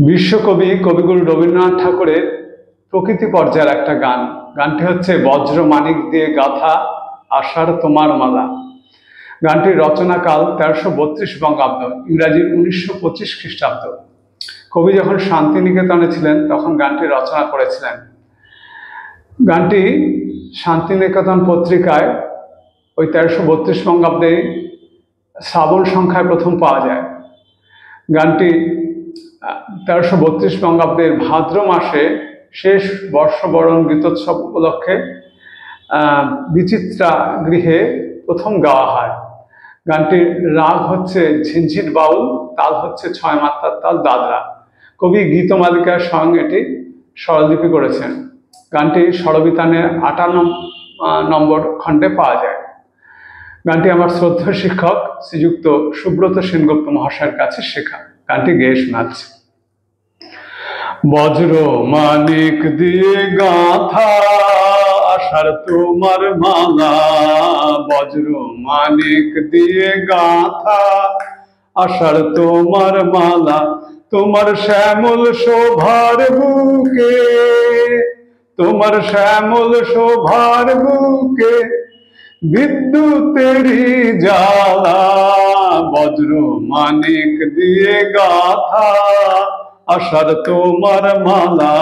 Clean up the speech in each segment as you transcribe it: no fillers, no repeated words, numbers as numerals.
বিশ্বকবি কবিগুরু রবীন্দ্রনাথ ঠাকুরের প্রকৃতি পর্যায়ের একটা গান। গানটি হচ্ছে বজ্র মানিক দিয়ে গাথা আষাঢ় তোমার মালা। গানটির রচনাকাল 1332 বঙ্গাব্দ, ইংরাজি 1925 খ্রিস্টাব্দ। কবি যখন শান্তিনিকেতনে ছিলেন তখন গানটি রচনা করেছিলেন। গানটি শান্তিনিকেতন পত্রিকায় ওই 1332 বঙ্গাব্দে শ্রাবণ সংখ্যায় প্রথম পাওয়া যায়। গানটি 1332 বঙ্গাব্দের ভাদ্র মাসে শেষ বর্ষবরণ গীতোৎসব উপলক্ষে বিচিত্রা গৃহে প্রথম গাওয়া হয়। গানটির রাগ হচ্ছে ঝিনঝিট বাউল, তাল হচ্ছে 6 মাত্রার তাল দাদরা। কবি গীতমালিকার স্বয়ং এটি স্বরলিপি করেছেন। গানটি স্বরবিতানের 58 নম্বর খণ্ডে পাওয়া যায়। গানটি আমার শ্রদ্ধেয় শিক্ষক শ্রীযুক্ত সুব্রত সেনগুপ্ত মহাশয়ের কাছে শেখা। গানটি গেয়ে শোনাচ্ছি। বজ্র মানিক দিয়ে গাথা আষাঢ় তোমার মালা, বজ্র মানিক দিয়ে গাথা আষাঢ় তোমার মালা, তোমার শ্যামল শোভার বুকে, তোমার শ্যামল শোভার বুকে বিদ্যুতেরই জ্বালা, বজ্র মানিক দিয়ে গাথা আষাঢ় তোমার মালা,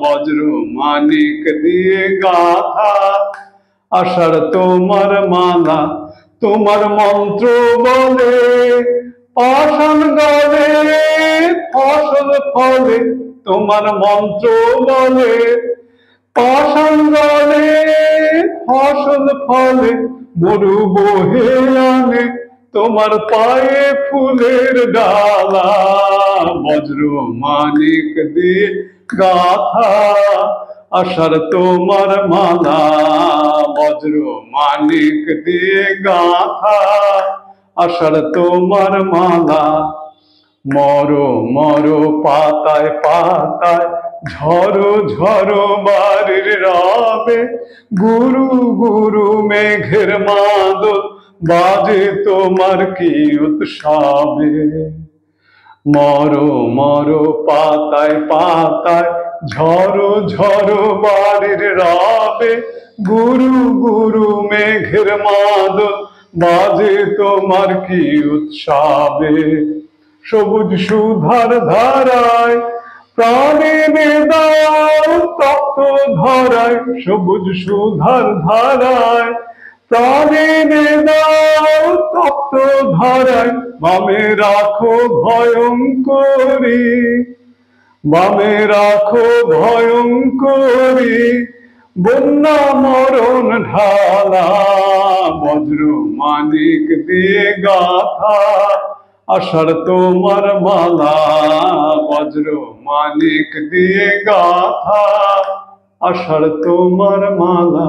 বজ্র মানিক দিয়ে গাথা আষাঢ় তোমার মালা, তোমার মন্ত্র বলে পাষাণ গলে ফসল ফলে, তোমার মন্ত্র বলে পাষাণ গলে ফসল ফলে, মরু বহে আনে তোমার পায়ে ফুলের ডালা, বজ্র মানিক দিয়ে গাথা আষাঢ় তোমার মালা, বজ্র মানিক দিয়ে গাথা আষাঢ় তোমার মালা। মরো মরো পাতায় পাতায় ঝরো ঝরো বাড়ির রবে, গুরু গুরু মেঘের মাদল বাজে তোমার কি উৎসবে। মরো মরো পাতায় পাতায় ঝরো ঝরো বাড়ির রবে, গুরু গুরু মেঘের মাদল বাজে তোমার কি উৎসবে। সবুজ সুধার ধারায় প্রাণে দাও তপ্ত ধরায়, সবুজ সুধার ধারায় প্রাণে দাও তপ্ত ধরায়, বামে রাখো ভয়ঙ্করী, বামে রাখো ভয়ঙ্করী বন্যা মরণ ঢালা, বজ্র মানিক দিয়ে গাথা আষাঢ় তোমার মালা, বজ্র মানিক দিয়ে গাথা আষাঢ় তোমার মালা।